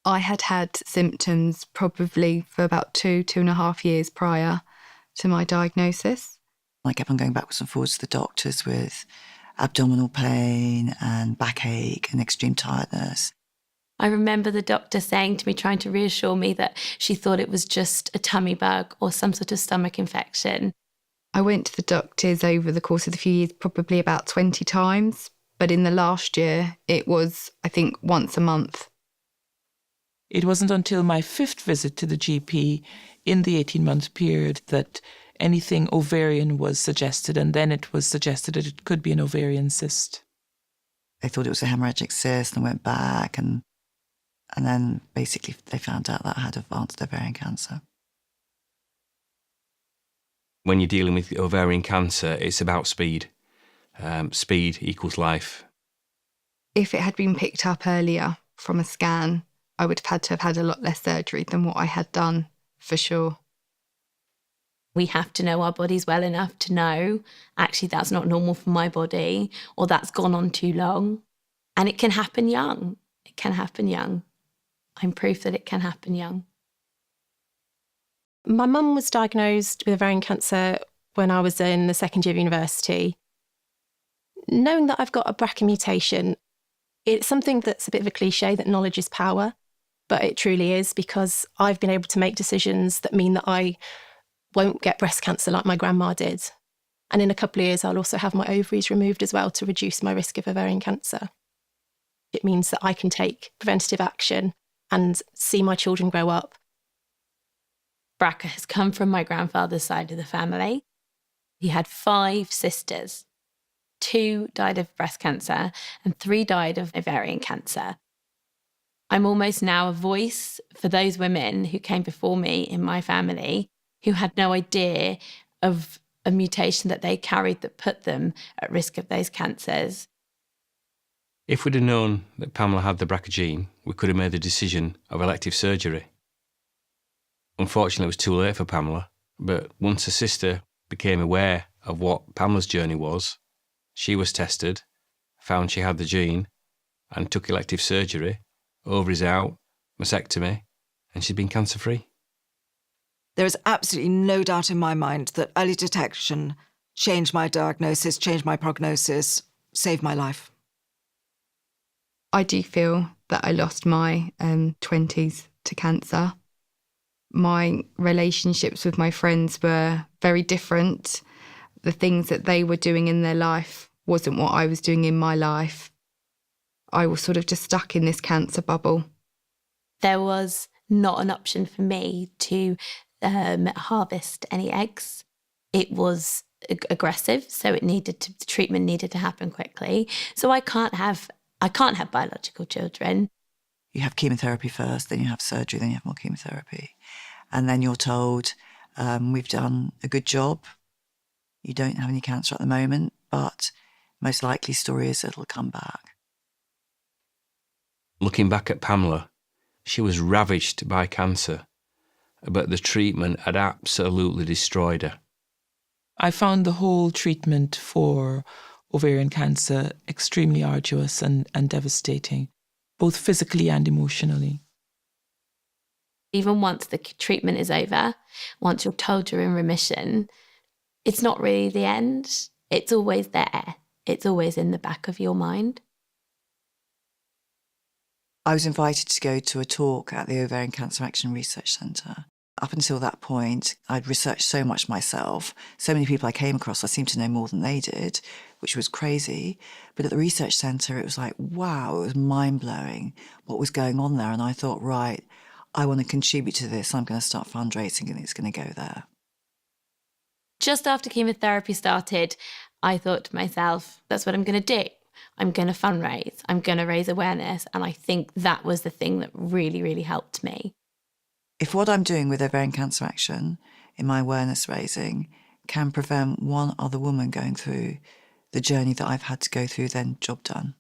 I had had symptoms probably for about 2.5 years prior to my diagnosis. I kept on going backwards and forwards to the doctors with abdominal pain and backache and extreme tiredness. I remember the doctor saying to me, trying to reassure me that she thought it was just a tummy bug or some sort of stomach infection. I went to the doctors over the course of the few years probably about 20 times, but in the last year it was, I think, once a month. It wasn't until my 5th visit to the GP in the 18-month period that anything ovarian was suggested, and then it was suggested that it could be an ovarian cyst. They thought it was a hemorrhagic cyst and went back, and then basically they found out that I had advanced ovarian cancer. When you're dealing with ovarian cancer, it's about speed. Speed equals life. If it had been picked up earlier from a scan, I would have had a lot less surgery than what I had done, for sure. We have to know our bodies well enough to know, actually, that's not normal for my body, or that's gone on too long. And it can happen young. It can happen young. I'm proof that it can happen young. My mum was diagnosed with ovarian cancer when I was in the second year of university. Knowing that I've got a BRCA mutation, it's something that's a bit of a cliche, that knowledge is power, but it truly is, because I've been able to make decisions that mean that I won't get breast cancer like my grandma did. And in a couple of years, I'll also have my ovaries removed as well to reduce my risk of ovarian cancer. It means that I can take preventative action and see my children grow up. BRCA has come from my grandfather's side of the family. He had 5 sisters. 2 died of breast cancer and 3 died of ovarian cancer. I'm almost now a voice for those women who came before me in my family who had no idea of a mutation that they carried that put them at risk of those cancers. If we'd have known that Pamela had the BRCA gene, we could have made the decision of elective surgery. Unfortunately, it was too late for Pamela, but once her sister became aware of what Pamela's journey was, she was tested, found she had the gene, and took elective surgery, ovaries out, mastectomy, and she'd been cancer-free. There is absolutely no doubt in my mind that early detection changed my diagnosis, changed my prognosis, saved my life. I do feel that I lost my 20s to cancer. My relationships with my friends were very different. The things that they were doing in their life wasn't what I was doing in my life. I was sort of just stuck in this cancer bubble. There was not an option for me to harvest any eggs. It was aggressive, so the treatment needed to happen quickly. So I can't have biological children. You have chemotherapy first, then you have surgery, then you have more chemotherapy. And then you're told, we've done a good job. You don't have any cancer at the moment, but most likely story is it'll come back. Looking back at Pamela, she was ravaged by cancer, but the treatment had absolutely destroyed her. I found the whole treatment for ovarian cancer extremely arduous and devastating, both physically and emotionally. Even once the treatment is over, once you're told you're in remission, it's not really the end. It's always there. It's always in the back of your mind. I was invited to go to a talk at the Ovarian Cancer Action Research Centre. Up until that point, I'd researched so much myself. So many people I came across, I seemed to know more than they did, which was crazy. But at the research centre, it was like, wow, it was mind-blowing what was going on there. And I thought, right, I want to contribute to this. I'm going to start fundraising and it's going to go there. Just after chemotherapy started, I thought to myself, that's what I'm going to do. I'm going to fundraise. I'm going to raise awareness. And I think that was the thing that really, really helped me. If what I'm doing with Ovarian Cancer Action in my awareness raising can prevent one other woman going through the journey that I've had to go through, then job done.